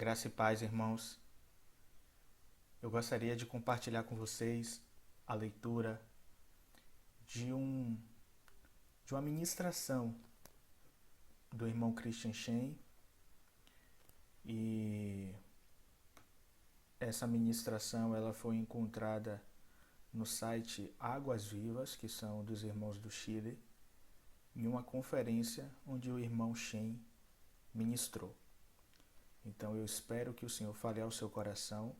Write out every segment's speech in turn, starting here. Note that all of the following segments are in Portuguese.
Graça e paz, irmãos. Eu gostaria de compartilhar com vocês a leitura de, um, de uma ministração do irmão Christian Shen. E essa ministração ela foi encontrada no site Águas Vivas, que são dos irmãos do Chile, em uma conferência onde o irmão Shen ministrou. Então eu espero que o Senhor fale ao seu coração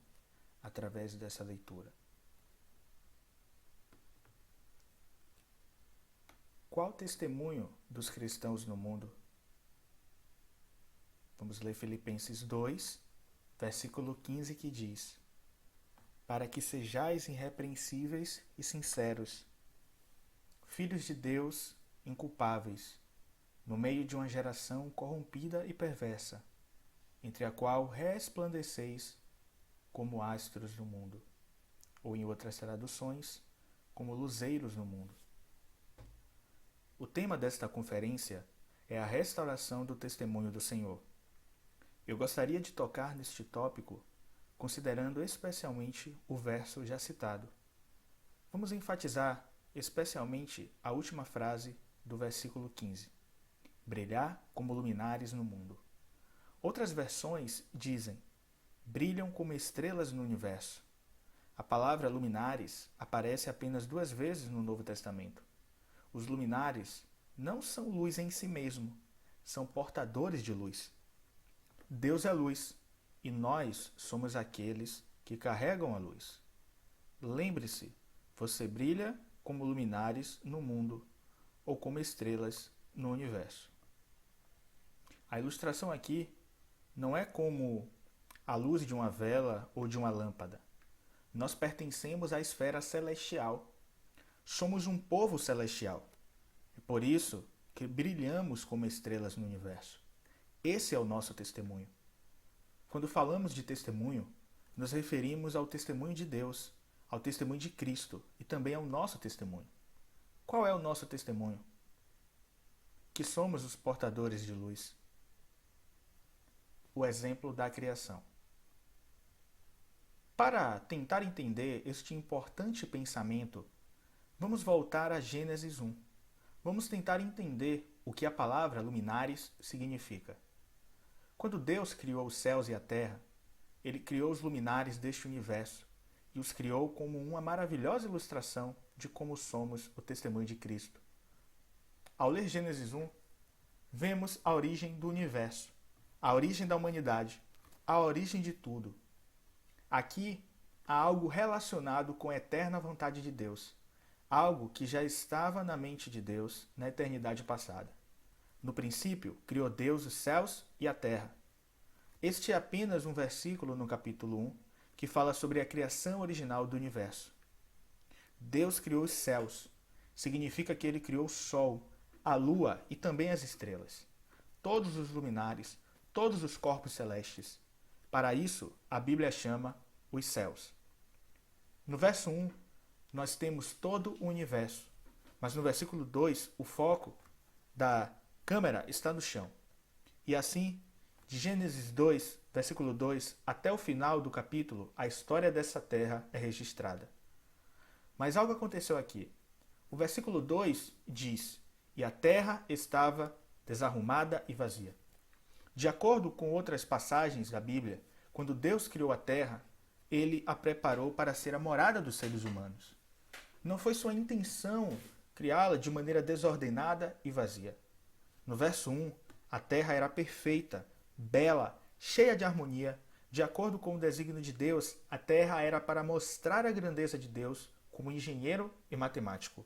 através dessa leitura. Qual o testemunho dos cristãos no mundo? Vamos ler Filipenses 2, versículo 15, que diz: para que sejais irrepreensíveis e sinceros, filhos de Deus inculpáveis, no meio de uma geração corrompida e perversa, entre a qual resplandeceis como astros no mundo, ou em outras traduções, como luzeiros no mundo. O tema desta conferência é a restauração do testemunho do Senhor. Eu gostaria de tocar neste tópico considerando especialmente o verso já citado. Vamos enfatizar especialmente a última frase do versículo 15: brilhar como luminares no mundo. Outras versões dizem: brilham como estrelas no universo. A palavra luminares aparece apenas 2 vezes no Novo Testamento. Os luminares não são luz em si mesmo, são portadores de luz. Deus é luz e nós somos aqueles que carregam a luz. Lembre-se, você brilha como luminares no mundo ou como estrelas no universo. A ilustração aqui não é como a luz de uma vela ou de uma lâmpada. Nós pertencemos à esfera celestial. Somos um povo celestial. É por isso que brilhamos como estrelas no universo. Esse é o nosso testemunho. Quando falamos de testemunho, nos referimos ao testemunho de Deus, ao testemunho de Cristo e também ao nosso testemunho. Qual é o nosso testemunho? Que somos os portadores de luz. O exemplo da criação. Para tentar entender este importante pensamento, vamos voltar a Gênesis 1. Vamos tentar entender o que a palavra luminares significa. Quando Deus criou os céus e a terra, Ele criou os luminares deste universo e os criou como uma maravilhosa ilustração de como somos o testemunho de Cristo. Ao ler Gênesis 1, vemos a origem do universo, a origem da humanidade, a origem de tudo. Aqui há algo relacionado com a eterna vontade de Deus, algo que já estava na mente de Deus na eternidade passada. No princípio, criou Deus os céus e a terra. Este é apenas um versículo no capítulo 1 que fala sobre a criação original do universo. Deus criou os céus. Significa que Ele criou o sol, a lua e também as estrelas. Todos os luminares, todos os corpos celestes. Para isso, a Bíblia chama os céus. No verso 1, nós temos todo o universo. Mas no versículo 2, o foco da câmera está no chão. E assim, de Gênesis 2, versículo 2, até o final do capítulo, a história dessa terra é registrada. Mas algo aconteceu aqui. O versículo 2 diz: e a terra estava desarrumada e vazia. De acordo com outras passagens da Bíblia, quando Deus criou a terra, Ele a preparou para ser a morada dos seres humanos. Não foi sua intenção criá-la de maneira desordenada e vazia. No verso 1, a terra era perfeita, bela, cheia de harmonia. De acordo com o desígnio de Deus, a terra era para mostrar a grandeza de Deus como engenheiro e matemático.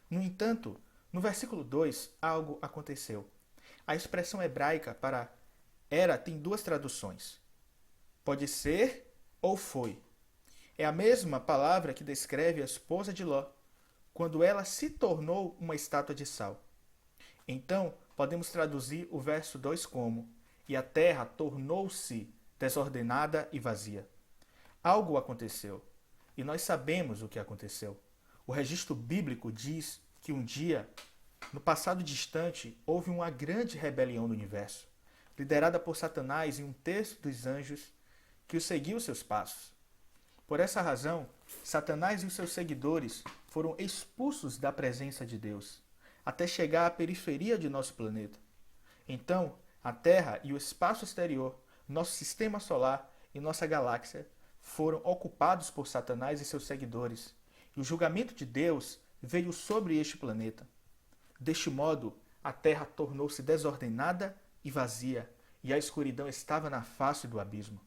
No entanto, no versículo 2, algo aconteceu. A expressão hebraica para era tem 2 traduções. Pode ser ou foi. É a mesma palavra que descreve a esposa de Ló, quando ela se tornou uma estátua de sal. Então, podemos traduzir o verso 2 como: e a terra tornou-se desordenada e vazia. Algo aconteceu, e nós sabemos o que aconteceu. O registro bíblico diz que um dia, no passado distante, houve uma grande rebelião no universo. liderada por Satanás e um terço dos anjos que o seguiu seus passos. Por essa razão, Satanás e os seus seguidores foram expulsos da presença de Deus, até chegar à periferia de nosso planeta. Então, a Terra e o espaço exterior, nosso sistema solar e nossa galáxia foram ocupados por Satanás e seus seguidores, e o julgamento de Deus veio sobre este planeta. Deste modo, a Terra tornou-se desordenada e vazia, e a escuridão estava na face do abismo.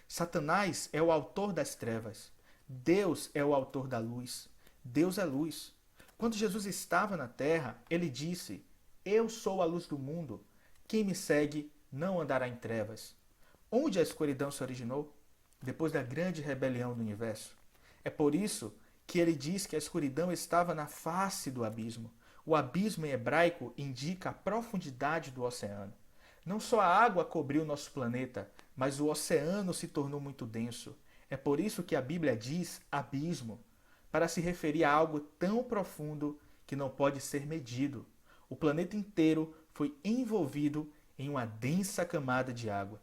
Satanás é o autor das trevas. Deus é o autor da luz. Deus é luz. Quando Jesus estava na terra, ele disse: Eu sou a luz do mundo. Quem me segue não andará em trevas. Onde a escuridão se originou? Depois da grande rebelião do universo. É por isso que ele diz que a escuridão estava na face do abismo. O abismo em hebraico indica a profundidade do oceano. Não só a água cobriu nosso planeta, mas o oceano se tornou muito denso. É por isso que a Bíblia diz abismo, para se referir a algo tão profundo que não pode ser medido. O planeta inteiro foi envolvido em uma densa camada de água.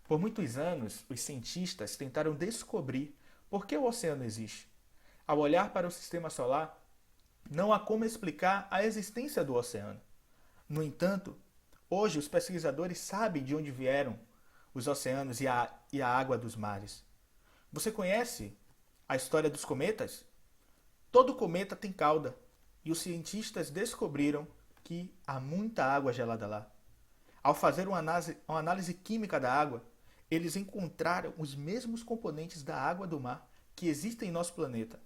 Por muitos anos, os cientistas tentaram descobrir por que o oceano existe. Ao olhar para o sistema solar, não há como explicar a existência do oceano. No entanto, hoje os pesquisadores sabem de onde vieram os oceanos e a água dos mares. Você conhece a história dos cometas? Todo cometa tem cauda, e os cientistas descobriram que há muita água gelada lá. Ao fazer uma análise química da água, eles encontraram os mesmos componentes da água do mar que existem em nosso planeta.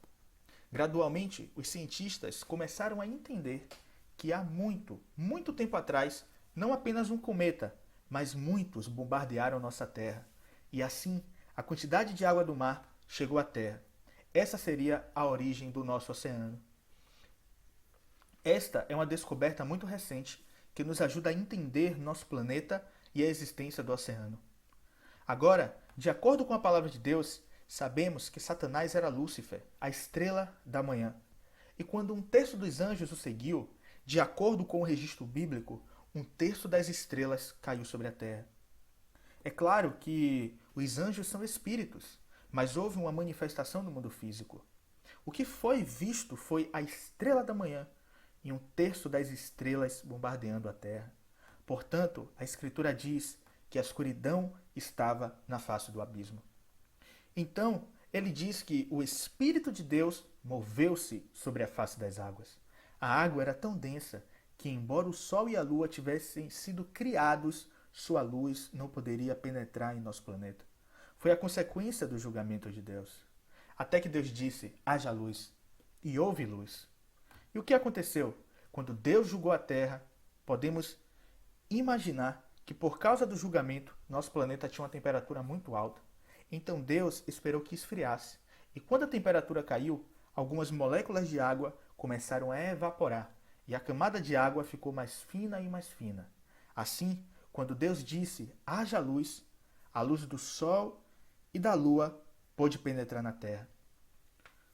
Gradualmente, os cientistas começaram a entender que há muito tempo atrás, não apenas um cometa, mas muitos bombardearam nossa Terra. E assim, a quantidade de água do mar chegou à Terra. Essa seria a origem do nosso oceano. Esta é uma descoberta muito recente que nos ajuda a entender nosso planeta e a existência do oceano. Agora, de acordo com a palavra de Deus, sabemos que Satanás era Lúcifer, a estrela da manhã. E quando um terço dos anjos o seguiu, de acordo com o registro bíblico, um terço das estrelas caiu sobre a terra. É claro que os anjos são espíritos, mas houve uma manifestação no mundo físico. O que foi visto foi a estrela da manhã e um terço das estrelas bombardeando a terra. Portanto, a Escritura diz que a escuridão estava na face do abismo. Então, ele diz que o Espírito de Deus moveu-se sobre a face das águas. A água era tão densa que, embora o Sol e a Lua tivessem sido criados, sua luz não poderia penetrar em nosso planeta. Foi a consequência do julgamento de Deus. Até que Deus disse: haja luz, e houve luz. E o que aconteceu? Quando Deus julgou a Terra, podemos imaginar que por causa do julgamento, nosso planeta tinha uma temperatura muito alta. Então Deus esperou que esfriasse. E quando a temperatura caiu, algumas moléculas de água começaram a evaporar. E a camada de água ficou mais fina e mais fina. Assim, quando Deus disse, haja luz, a luz do sol e da lua pôde penetrar na terra.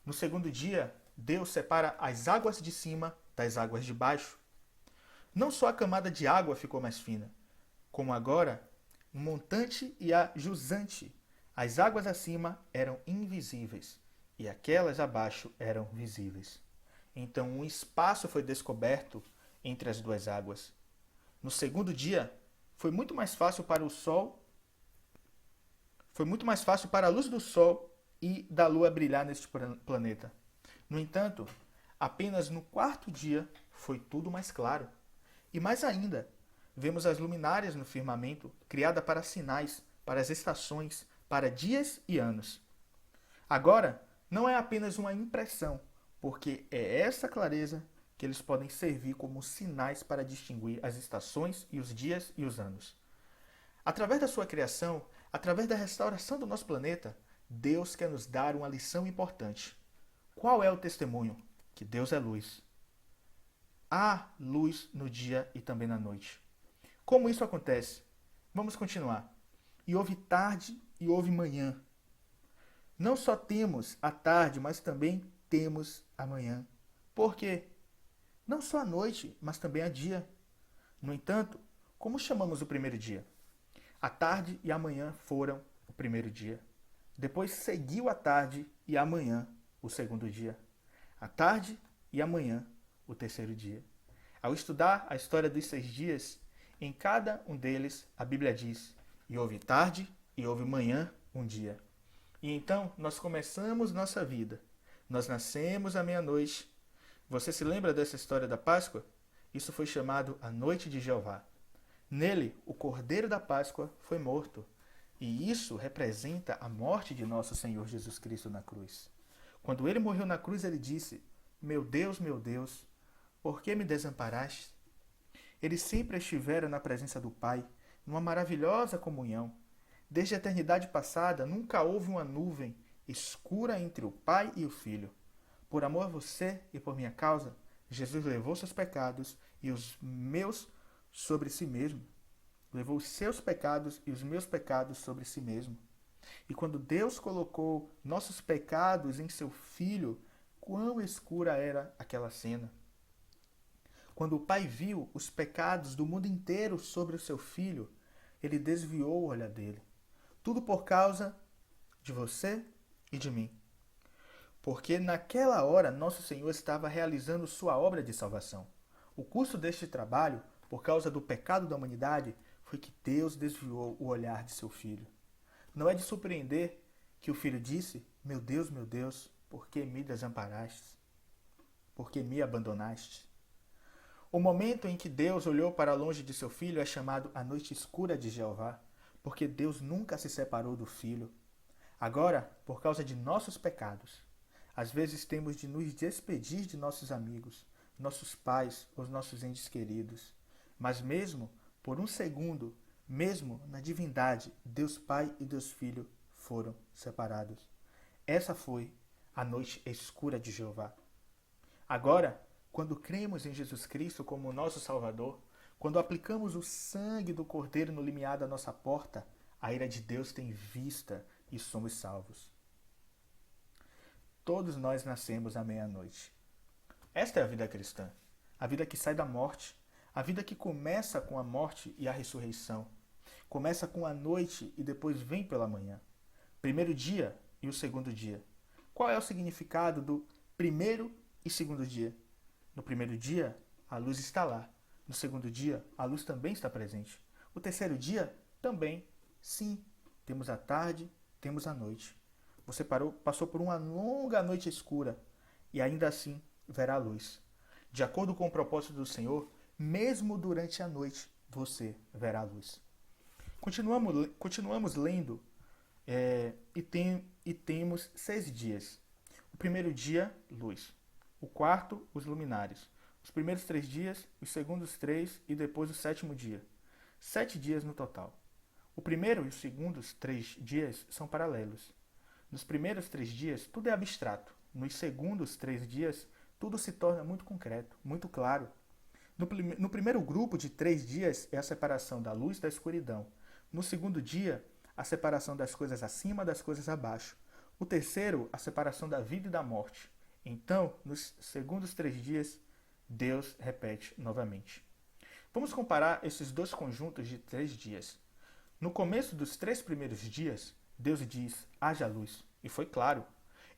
No segundo dia, Deus separa as águas de cima das águas de baixo. Não só a camada de água ficou mais fina, como agora, o montante e a jusante. As águas acima eram invisíveis e aquelas abaixo eram visíveis. Então um espaço foi descoberto entre as duas águas. No segundo dia, foi muito mais fácil para a luz do sol e da lua brilhar neste planeta. No entanto, apenas no quarto dia foi tudo mais claro. E mais ainda, vemos as luminárias no firmamento, criada para sinais, para as estações, para dias e anos. Agora, não é apenas uma impressão, porque é essa clareza que eles podem servir como sinais para distinguir as estações e os dias e os anos. Através da sua criação, através da restauração do nosso planeta, Deus quer nos dar uma lição importante. Qual é o testemunho? Que Deus é luz. Há luz no dia e também na noite. Como isso acontece? Vamos continuar. E houve tarde e houve manhã. Não só temos a tarde, mas também temos a manhã. Por quê? Não só a noite, mas também a dia. No entanto, como chamamos o primeiro dia? A tarde e a manhã foram o primeiro dia. Depois seguiu a tarde e a manhã, o segundo dia. A tarde e a manhã, o terceiro dia. Ao estudar a história dos 6 dias, em cada um deles a Bíblia diz: e houve tarde e houve manhã um dia. E então nós começamos nossa vida. Nós nascemos à meia-noite. Você se lembra dessa história da Páscoa? Isso foi chamado a Noite de Jeová. Nele, o Cordeiro da Páscoa foi morto. E isso representa a morte de nosso Senhor Jesus Cristo na cruz. Quando ele morreu na cruz, ele disse: meu Deus, por que me desamparaste? Ele sempre estivera na presença do Pai, numa maravilhosa comunhão. Desde a eternidade passada, nunca houve uma nuvem escura entre o Pai e o Filho. Por amor a você e por minha causa, Jesus levou seus pecados e os meus sobre si mesmo. Levou os seus pecados e os meus pecados sobre si mesmo. E quando Deus colocou nossos pecados em seu Filho, quão escura era aquela cena. Quando o Pai viu os pecados do mundo inteiro sobre o seu Filho, ele desviou o olhar dele. Tudo por causa de você e de mim. Porque naquela hora nosso Senhor estava realizando sua obra de salvação. O custo deste trabalho, por causa do pecado da humanidade, foi que Deus desviou o olhar de seu Filho. Não é de surpreender que o Filho disse: meu Deus, por que me desamparaste? Por que me abandonaste? O momento em que Deus olhou para longe de seu Filho é chamado a noite escura de Jeová, porque Deus nunca se separou do Filho. Agora, por causa de nossos pecados, às vezes temos de nos despedir de nossos amigos, nossos pais, os nossos entes queridos. Mas mesmo por um segundo, mesmo na divindade, Deus Pai e Deus Filho foram separados. Essa foi a noite escura de Jeová. Agora, quando cremos em Jesus Cristo como nosso Salvador, quando aplicamos o sangue do Cordeiro no limiar da nossa porta, a ira de Deus tem vista e somos salvos. Todos nós nascemos à meia-noite. Esta é a vida cristã, a vida que sai da morte, a vida que começa com a morte e a ressurreição. Começa com a noite e depois vem pela manhã. Primeiro dia e o segundo dia. Qual é o significado do primeiro e segundo dia? No primeiro dia, a luz está lá. No segundo dia, a luz também está presente. O terceiro dia, também. Sim, temos a tarde, temos a noite. Você passou por uma longa noite escura e ainda assim verá a luz. De acordo com o propósito do Senhor, mesmo durante a noite, você verá a luz. Continuamos lendo e temos 6 dias. O primeiro dia, luz. O quarto, os luminares. Os primeiros 3 dias, os segundos 3 e depois o sétimo dia. 7 dias no total. O primeiro e os segundos 3 dias são paralelos. Nos primeiros 3 dias, tudo é abstrato. Nos segundos 3 dias, tudo se torna muito concreto, muito claro. No primeiro grupo de 3 dias é a separação da luz da escuridão. No segundo dia, a separação das coisas acima das coisas abaixo. O terceiro, a separação da vida e da morte. Então, nos segundos 3 dias, Deus repete novamente. Vamos comparar esses dois conjuntos de 3 dias. No começo dos 3 primeiros dias, Deus diz: haja luz, e foi claro.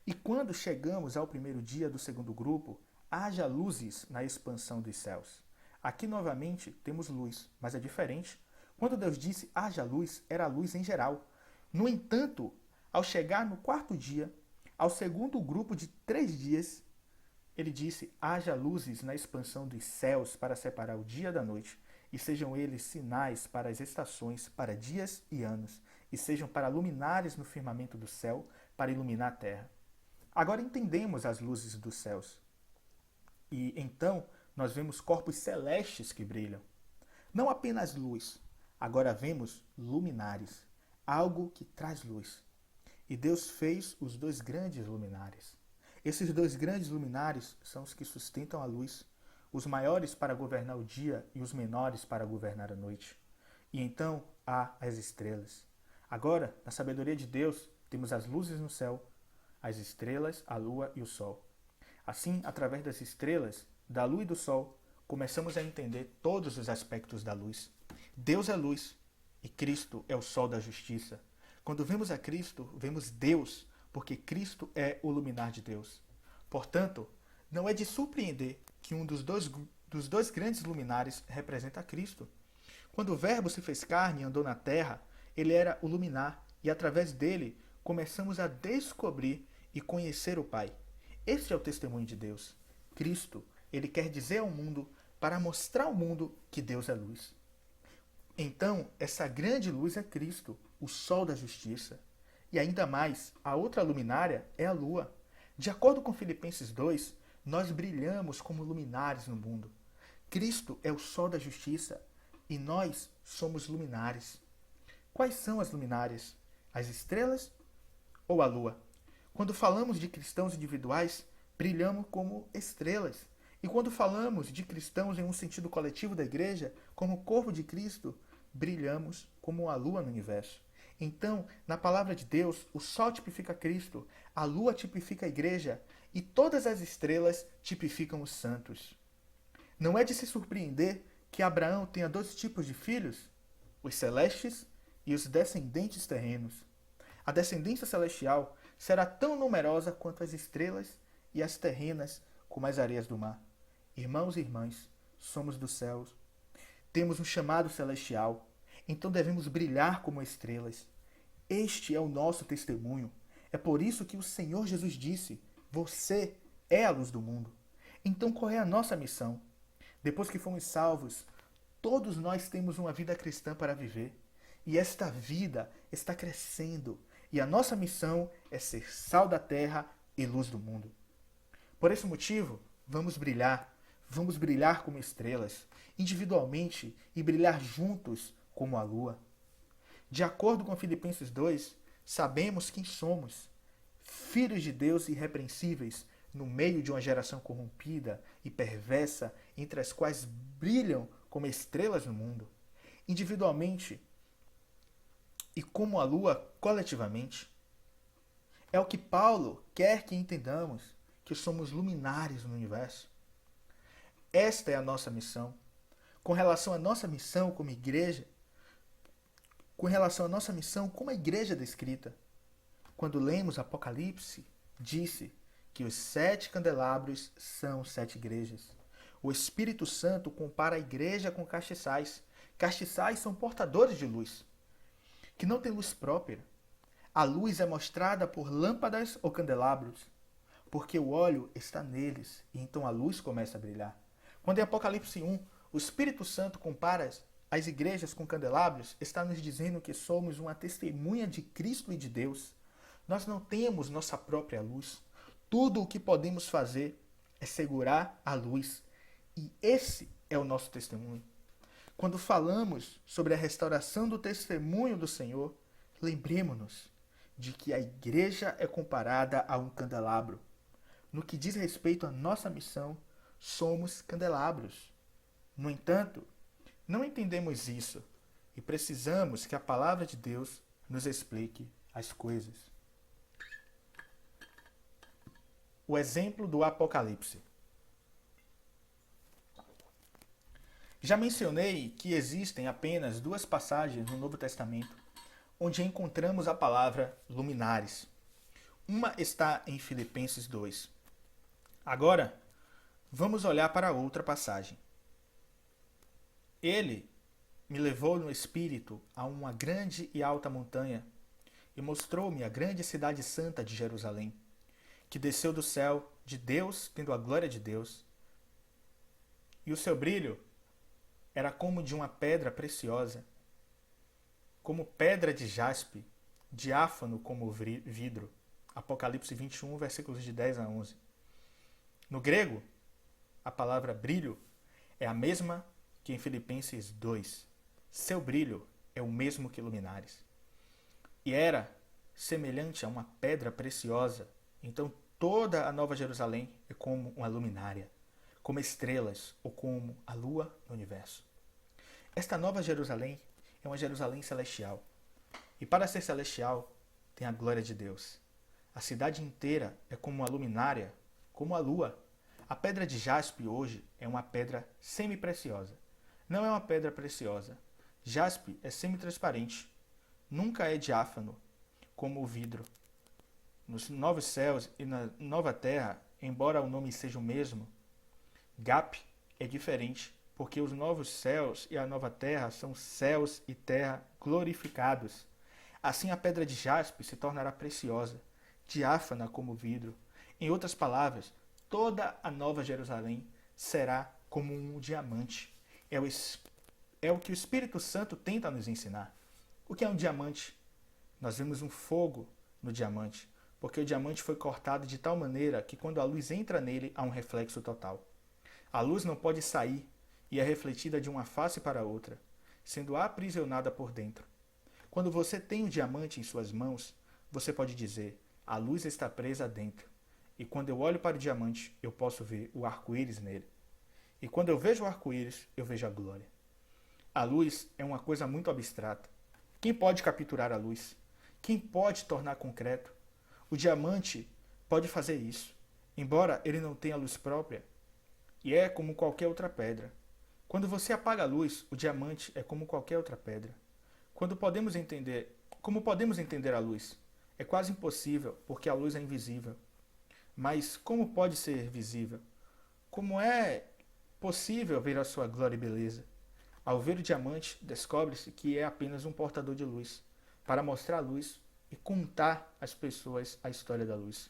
E quando chegamos ao primeiro dia do segundo grupo, haja luzes na expansão dos céus. Aqui novamente temos luz, mas é diferente. Quando Deus disse haja luz, era luz em geral. No entanto, ao chegar no quarto dia, ao segundo grupo de 3 dias, ele disse: haja luzes na expansão dos céus para separar o dia da noite, e sejam eles sinais para as estações, para dias e anos, e sejam para luminares no firmamento do céu, para iluminar a terra. Agora entendemos as luzes dos céus. E então nós vemos corpos celestes que brilham. Não apenas luz, agora vemos luminares, algo que traz luz. E Deus fez os 2 grandes luminares. Esses 2 grandes luminares são os que sustentam a luz, os maiores para governar o dia e os menores para governar a noite. E então há as estrelas. Agora, na sabedoria de Deus, temos as luzes no céu, as estrelas, a lua e o sol. Assim, através das estrelas, da lua e do sol, começamos a entender todos os aspectos da luz. Deus é luz E Cristo é o sol da justiça. Quando vemos a Cristo, vemos Deus, porque Cristo é o luminar de Deus. Portanto, não é de surpreender que um dos dois grandes luminares representa Cristo. Quando o Verbo se fez carne e andou na terra, ele era o luminar, e através dele começamos a descobrir e conhecer o Pai. Este é o testemunho de Deus. Cristo, ele quer dizer ao mundo, para mostrar ao mundo que Deus é luz. Então, essa grande luz é Cristo, o sol da justiça. E ainda mais, a outra luminária é a lua. De acordo com Filipenses 2, nós brilhamos como luminares no mundo. Cristo é o sol da justiça e nós somos luminares. Quais são as luminárias? As estrelas ou a lua? Quando falamos de cristãos individuais, brilhamos como estrelas. E quando falamos de cristãos em um sentido coletivo da igreja, como corpo de Cristo, brilhamos como a lua no universo. Então, na palavra de Deus, o sol tipifica Cristo, a lua tipifica a igreja e todas as estrelas tipificam os santos. Não é de se surpreender que Abraão tenha dois tipos de filhos, os celestes e os descendentes terrenos. A descendência celestial será tão numerosa quanto as estrelas e as terrenas como as areias do mar. Irmãos e irmãs, somos dos céus. Temos um chamado celestial, então devemos brilhar como estrelas. Este é o nosso testemunho. É por isso que o Senhor Jesus disse: você é a luz do mundo. Então qual é a nossa missão? Depois que fomos salvos, todos nós temos uma vida cristã para viver. E esta vida está crescendo. E a nossa missão é ser sal da terra e luz do mundo. Por esse motivo, vamos brilhar. Vamos brilhar como estrelas, individualmente e brilhar juntos como a lua. De acordo com Filipenses 2, sabemos quem somos. Filhos de Deus irrepreensíveis, no meio de uma geração corrompida e perversa, entre as quais brilham como estrelas no mundo. Individualmente e como a lua coletivamente. É o que Paulo quer que entendamos, que somos luminares no universo. Esta é a nossa missão. Com relação à nossa missão como igreja, com relação à nossa missão como a igreja descrita, quando lemos Apocalipse, disse que os 7 candelabros são 7 igrejas. O Espírito Santo compara a igreja com castiçais. Castiçais são portadores de luz, que não têm luz própria. A luz é mostrada por lâmpadas ou candelabros, porque o óleo está neles, e então a luz começa a brilhar. Quando em Apocalipse 1, o Espírito Santo compara as igrejas com candelabros, está nos dizendo que somos uma testemunha de Cristo e de Deus. Nós não temos nossa própria luz. Tudo o que podemos fazer é segurar a luz. E esse é o nosso testemunho. Quando falamos sobre a restauração do testemunho do Senhor, lembremos-nos de que a igreja é comparada a um candelabro. No que diz respeito à nossa missão, somos candelabros. No entanto, não entendemos isso e precisamos que a palavra de Deus nos explique as coisas. O exemplo do Apocalipse. Já mencionei que existem apenas 2 passagens no Novo Testamento onde encontramos a palavra luminares. Uma está em Filipenses 2. Agora, vamos olhar para outra passagem. Ele me levou no espírito a uma grande e alta montanha e mostrou-me a grande cidade santa de Jerusalém, que desceu do céu de Deus, tendo a glória de Deus. E o seu brilho era como de uma pedra preciosa, como pedra de jaspe, diáfano como vidro. Apocalipse 21, versículos de 10 a 11. No grego, a palavra brilho é a mesma que em Filipenses 2. Seu brilho é o mesmo que luminares. E era semelhante a uma pedra preciosa. Então toda a Nova Jerusalém é como uma luminária, como estrelas ou como a lua no universo. Esta Nova Jerusalém é uma Jerusalém celestial. E para ser celestial, tem a glória de Deus. A cidade inteira é como uma luminária, como a lua. A pedra de jaspe hoje é uma pedra semi-preciosa. Não é uma pedra preciosa. Jaspe é semitransparente, nunca é diáfano, como o vidro. Nos novos céus e na nova terra, embora o nome seja o mesmo, Gap é diferente, porque os novos céus e a nova terra são céus e terra glorificados. Assim a pedra de jaspe se tornará preciosa, diáfana como vidro. Em outras palavras, toda a nova Jerusalém será como um diamante. É o que o Espírito Santo tenta nos ensinar. O que é um diamante? Nós vemos um fogo no diamante, porque o diamante foi cortado de tal maneira que quando a luz entra nele, há um reflexo total. A luz não pode sair e é refletida de uma face para outra, sendo aprisionada por dentro. Quando você tem um diamante em suas mãos, você pode dizer: a luz está presa dentro. E quando eu olho para o diamante, eu posso ver o arco-íris nele. E quando eu vejo o arco-íris, eu vejo a glória. A luz é uma coisa muito abstrata. Quem pode capturar a luz? Quem pode tornar concreto? O diamante pode fazer isso, embora ele não tenha luz própria, e é como qualquer outra pedra. Quando você apaga a luz, o diamante é como qualquer outra pedra. Como podemos entender a luz? É quase impossível, porque a luz é invisível. Mas como pode ser visível? Como é possível ver a sua glória e beleza? Ao ver o diamante, descobre-se que é apenas um portador de luz, para mostrar a luz e contar às pessoas a história da luz.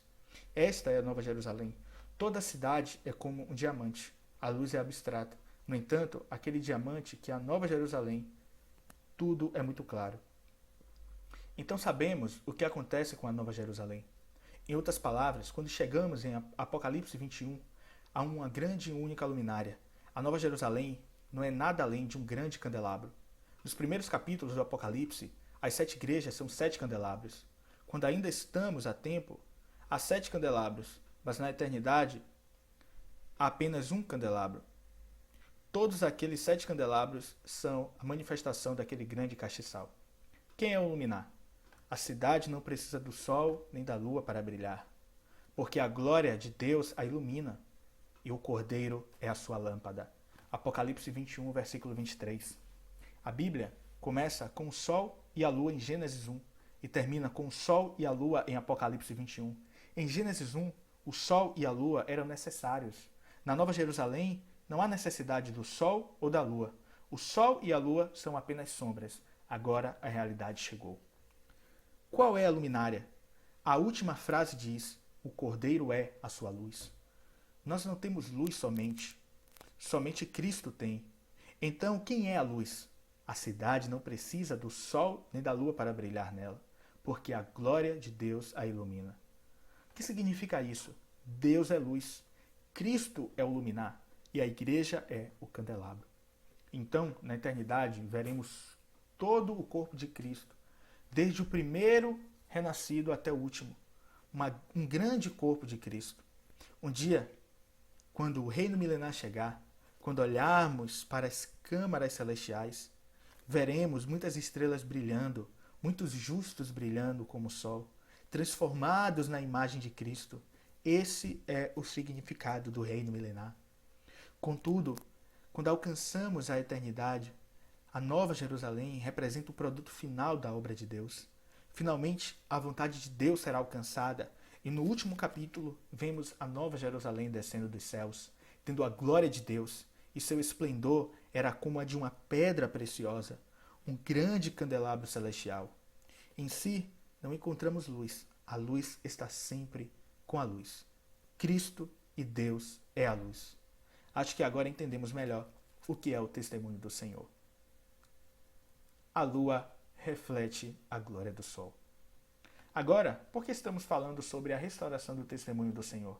Esta é a Nova Jerusalém. Toda a cidade é como um diamante. A luz é abstrata. No entanto, aquele diamante que é a Nova Jerusalém, tudo é muito claro. Então sabemos o que acontece com a Nova Jerusalém. Em outras palavras, quando chegamos em Apocalipse 21, há uma grande e única luminária. A Nova Jerusalém não é nada além de um grande candelabro. Nos primeiros capítulos do Apocalipse, as 7 igrejas são 7 candelabros. Quando ainda estamos a tempo, há 7 candelabros, mas na eternidade há apenas um candelabro. Todos aqueles 7 candelabros são a manifestação daquele grande castiçal. Quem é o luminar? A cidade não precisa do sol nem da lua para brilhar, porque a glória de Deus a ilumina, e o Cordeiro é a sua lâmpada. Apocalipse 21, versículo 23. A Bíblia começa com o sol e a lua em Gênesis 1 e termina com o sol e a lua em Apocalipse 21. Em Gênesis 1, o sol e a lua eram necessários. Na Nova Jerusalém, não há necessidade do sol ou da lua. O sol e a lua são apenas sombras. Agora a realidade chegou. Qual é a luminária? A última frase diz: o Cordeiro é a sua luz. Nós não temos luz somente. Somente Cristo tem. Então, quem é a luz? A cidade não precisa do sol nem da lua para brilhar nela, porque a glória de Deus a ilumina. O que significa isso? Deus é luz. Cristo é o luminar e a igreja é o candelabro. Então, na eternidade, veremos todo o corpo de Cristo, desde o primeiro renascido até o último. Um grande corpo de Cristo. Um dia, quando o reino milenar chegar, quando olharmos para as câmaras celestiais, veremos muitas estrelas brilhando, muitos justos brilhando como o sol, transformados na imagem de Cristo. Esse é o significado do reino milenar. Contudo, quando alcançamos a eternidade, a Nova Jerusalém representa o produto final da obra de Deus. Finalmente, a vontade de Deus será alcançada, e no último capítulo, vemos a Nova Jerusalém descendo dos céus, tendo a glória de Deus, e seu esplendor era como a de uma pedra preciosa, um grande candelabro celestial. Em si, não encontramos luz. A luz está sempre com a luz. Cristo e Deus é a luz. Acho que agora entendemos melhor o que é o testemunho do Senhor. A lua reflete a glória do sol. Agora, por que estamos falando sobre a restauração do testemunho do Senhor?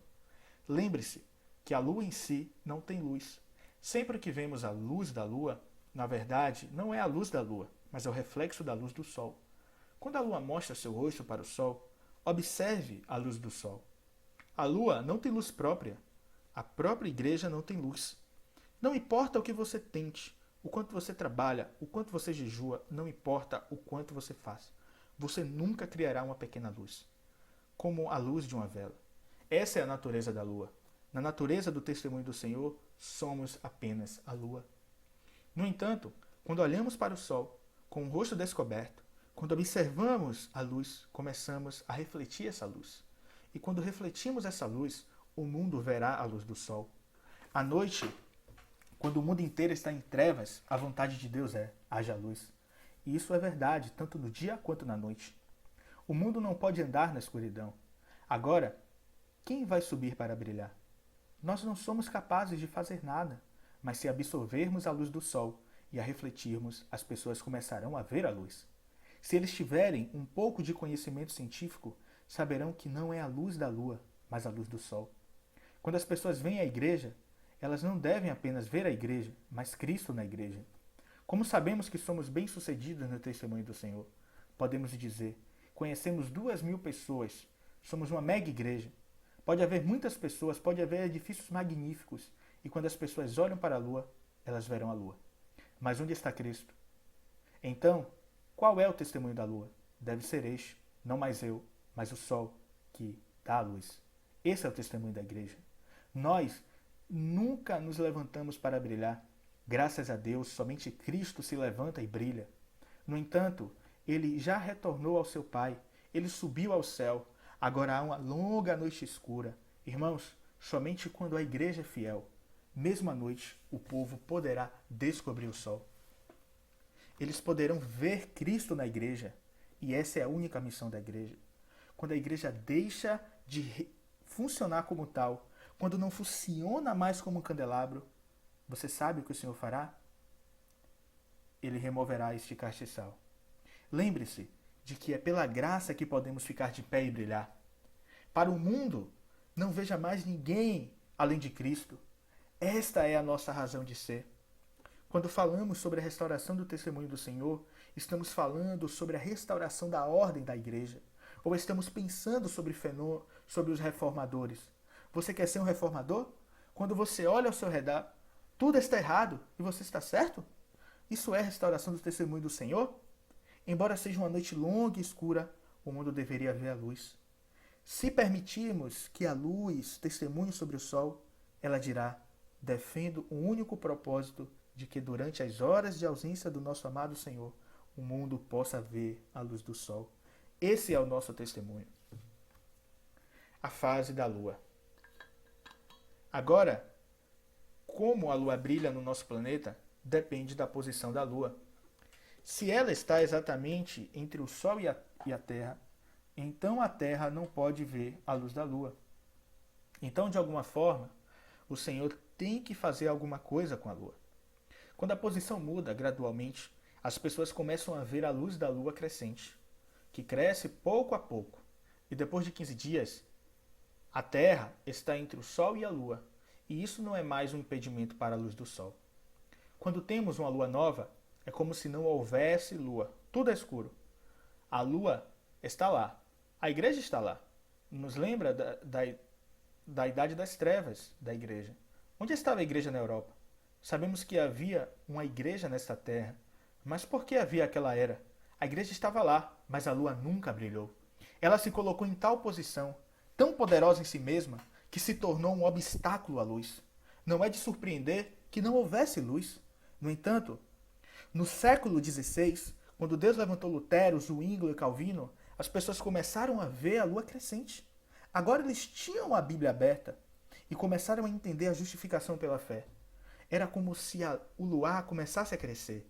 Lembre-se que a lua em si não tem luz. Sempre que vemos a luz da lua, na verdade, não é a luz da lua, mas é o reflexo da luz do sol. Quando a lua mostra seu rosto para o sol, observe a luz do sol. A lua não tem luz própria. A própria igreja não tem luz. Não importa o que você tente, o quanto você trabalha, o quanto você jejua, não importa o quanto você faz. Você nunca criará uma pequena luz, como a luz de uma vela. Essa é a natureza da lua. Na natureza do testemunho do Senhor, somos apenas a lua. No entanto, Quando olhamos para o sol com o rosto descoberto, quando observamos a luz, começamos a refletir essa luz. E quando refletimos essa luz, o mundo verá a luz do sol. À noite, quando o mundo inteiro está em trevas, a vontade de Deus é: haja luz. E isso é verdade, tanto no dia quanto na noite. O mundo não pode andar na escuridão. Agora, quem vai subir para brilhar? Nós não somos capazes de fazer nada, mas se absorvermos a luz do sol e a refletirmos, as pessoas começarão a ver a luz. Se eles tiverem um pouco de conhecimento científico, saberão que não é a luz da lua, mas a luz do sol. Quando as pessoas vêm à igreja, elas não devem apenas ver a igreja, mas Cristo na igreja. Como sabemos que somos bem-sucedidos no testemunho do Senhor? Podemos dizer: conhecemos 2.000 pessoas, somos uma mega igreja. Pode haver muitas pessoas, pode haver edifícios magníficos, e quando as pessoas olham para a lua, elas verão a lua. Mas onde está Cristo? Então, qual é o testemunho da lua? Deve ser este, não mais eu, mas o sol que dá a luz. Esse é o testemunho da igreja. Nós nunca nos levantamos para brilhar. Graças a Deus, somente Cristo se levanta e brilha. No entanto, ele já retornou ao seu Pai, ele subiu ao céu. Agora há uma longa noite escura. Irmãos, somente quando a igreja é fiel, mesmo à noite, o povo poderá descobrir o sol. Eles poderão ver Cristo na igreja. E essa é a única missão da igreja. Quando a igreja deixa de funcionar como tal, quando não funciona mais como um candelabro, você sabe o que o Senhor fará? Ele removerá este castiçal. Lembre-se de que é pela graça que podemos ficar de pé e brilhar. Para o mundo, não veja mais ninguém além de Cristo. Esta é a nossa razão de ser. Quando falamos sobre a restauração do testemunho do Senhor, estamos falando sobre a restauração da ordem da igreja. Ou estamos pensando sobre os reformadores. Você quer ser um reformador? Quando você olha ao seu redor, tudo está errado e você está certo? Isso é a restauração do testemunho do Senhor? Embora seja uma noite longa e escura, o mundo deveria ver a luz. Se permitirmos que a luz testemunhe sobre o sol, ela dirá: defendo o único propósito de que durante as horas de ausência do nosso amado Senhor, o mundo possa ver a luz do sol. Esse é o nosso testemunho. A fase da lua. Agora, como a lua brilha no nosso planeta, depende da posição da lua. Se ela está exatamente entre o Sol e a Terra, então a Terra não pode ver a luz da lua. Então, de alguma forma, o Senhor tem que fazer alguma coisa com a lua. Quando a posição muda gradualmente, as pessoas começam a ver a luz da lua crescente, que cresce pouco a pouco. E depois de 15 dias, a Terra está entre o Sol e a Lua, e isso não é mais um impedimento para a luz do Sol. Quando temos uma lua nova, é como se não houvesse lua, tudo é escuro. A lua está lá, a igreja está lá. Nos lembra da idade das trevas da igreja. Onde estava a igreja na Europa? Sabemos que havia uma igreja nesta terra, mas por que havia aquela era? A igreja estava lá, mas a lua nunca brilhou. Ela se colocou em tal posição, tão poderosa em si mesma, que se tornou um obstáculo à luz. Não é de surpreender que não houvesse luz. No entanto, no século XVI, quando Deus levantou Lutero, Zwinglio e Calvino, as pessoas começaram a ver a lua crescente. Agora eles tinham a Bíblia aberta e começaram a entender a justificação pela fé. Era como se o luar começasse a crescer.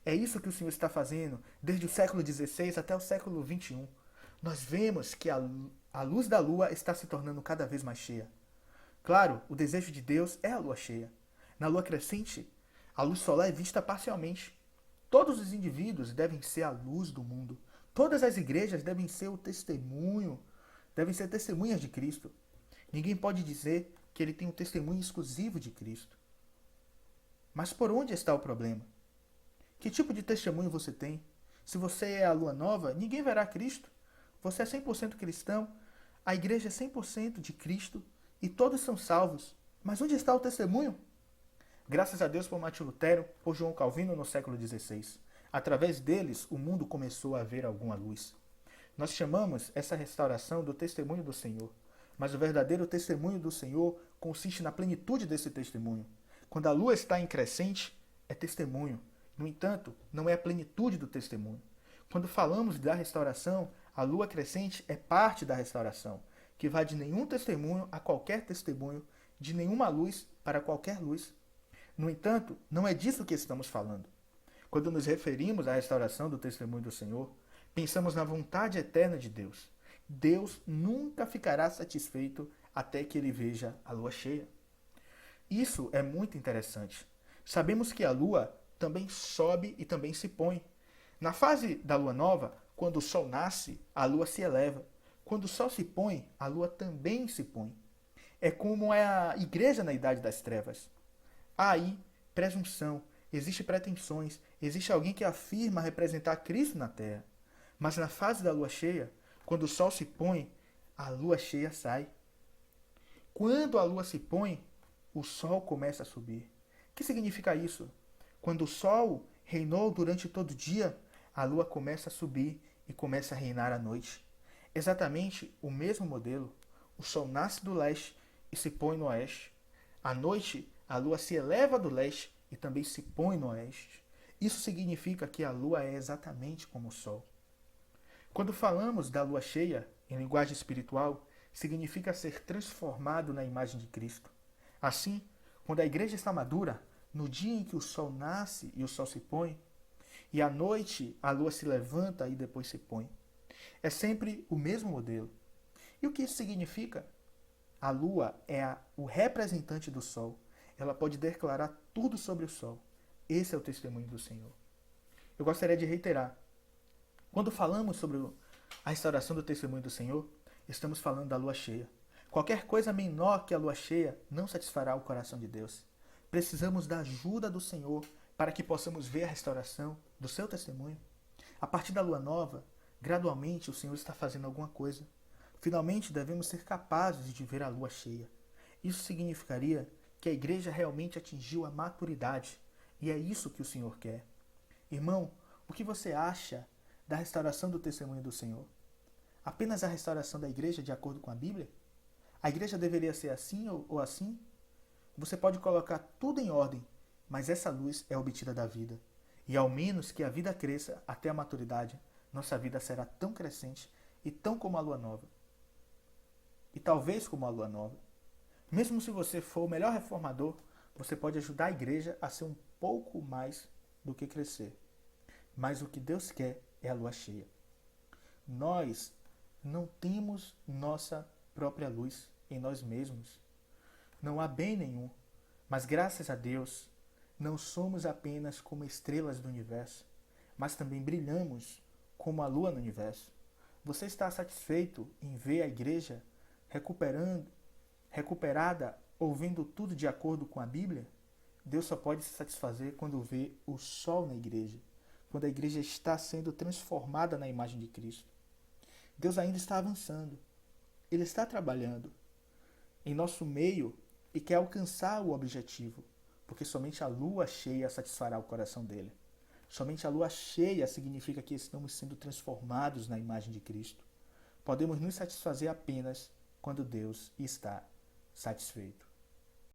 É isso que o Senhor está fazendo desde o século XVI até o século XXI. Nós vemos que a luz da lua está se tornando cada vez mais cheia. Claro, o desejo de Deus é a lua cheia. Na lua crescente, a luz solar é vista parcialmente. Todos os indivíduos devem ser a luz do mundo. Todas as igrejas devem ser o testemunho, devem ser testemunhas de Cristo. Ninguém pode dizer que ele tem um testemunho exclusivo de Cristo. Mas por onde está o problema? Que tipo de testemunho você tem? Se você é a lua nova, ninguém verá Cristo. Você é 100% cristão, a igreja é 100% de Cristo e todos são salvos. Mas onde está o testemunho? Graças a Deus por Martim Lutero, por João Calvino no século XVI. Através deles, o mundo começou a ver alguma luz. Nós chamamos essa restauração do testemunho do Senhor. Mas o verdadeiro testemunho do Senhor consiste na plenitude desse testemunho. Quando a lua está em crescente, é testemunho. No entanto, não é a plenitude do testemunho. Quando falamos da restauração, a lua crescente é parte da restauração, que vai de nenhum testemunho a qualquer testemunho, de nenhuma luz para qualquer luz. No entanto, não é disso que estamos falando. Quando nos referimos à restauração do testemunho do Senhor, pensamos na vontade eterna de Deus. Deus nunca ficará satisfeito até que ele veja a lua cheia. Isso é muito interessante. Sabemos que a lua também sobe e também se põe. Na fase da lua nova, quando o sol nasce, a lua se eleva. Quando o sol se põe, a lua também se põe. É como é a igreja na idade das trevas. Há aí presunção, existe pretensões, existe alguém que afirma representar Cristo na terra. Mas na fase da lua cheia, quando o sol se põe, a lua cheia sai. Quando a lua se põe, o sol começa a subir. O que significa isso? Quando o sol reinou durante todo o dia, a lua começa a subir e começa a reinar à noite. Exatamente o mesmo modelo. O sol nasce do leste e se põe no oeste. À noite, a lua se eleva do leste e também se põe no oeste. Isso significa que a lua é exatamente como o sol. Quando falamos da lua cheia, em linguagem espiritual, significa ser transformado na imagem de Cristo. Assim, quando a igreja está madura, no dia em que o sol nasce e o sol se põe, e à noite a lua se levanta e depois se põe. É sempre o mesmo modelo. E o que isso significa? A lua é o representante do sol. Ela pode declarar tudo sobre o sol. Esse é o testemunho do Senhor. Eu gostaria de reiterar. Quando falamos sobre a restauração do testemunho do Senhor, estamos falando da lua cheia. Qualquer coisa menor que a lua cheia não satisfará o coração de Deus. Precisamos da ajuda do Senhor para que possamos ver a restauração do seu testemunho. A partir da lua nova, gradualmente o Senhor está fazendo alguma coisa. Finalmente devemos ser capazes de ver a lua cheia. Isso significaria que a igreja realmente atingiu a maturidade. E é isso que o Senhor quer. Irmão, o que você acha da restauração do testemunho do Senhor? Apenas a restauração da igreja de acordo com a Bíblia? A igreja deveria ser assim ou assim? Você pode colocar tudo em ordem, mas essa luz é obtida da vida. E ao menos que a vida cresça até a maturidade, nossa vida será tão crescente e tão como a lua nova. E talvez como a lua nova. Mesmo se você for o melhor reformador, você pode ajudar a igreja a ser um pouco mais do que crescer. Mas o que Deus quer é a lua cheia. Nós não temos nossa própria luz em nós mesmos. Não há bem nenhum, mas graças a Deus, não somos apenas como estrelas do universo, mas também brilhamos como a lua no universo. Você está satisfeito em ver a igreja recuperada, ouvindo tudo de acordo com a Bíblia? Deus só pode se satisfazer quando vê o sol na igreja, quando a igreja está sendo transformada na imagem de Cristo. Deus ainda está avançando. Ele está trabalhando em nosso meio e quer alcançar o objetivo, porque somente a lua cheia satisfará o coração dele. Somente a lua cheia significa que estamos sendo transformados na imagem de Cristo. Podemos nos satisfazer apenas quando Deus está satisfeito.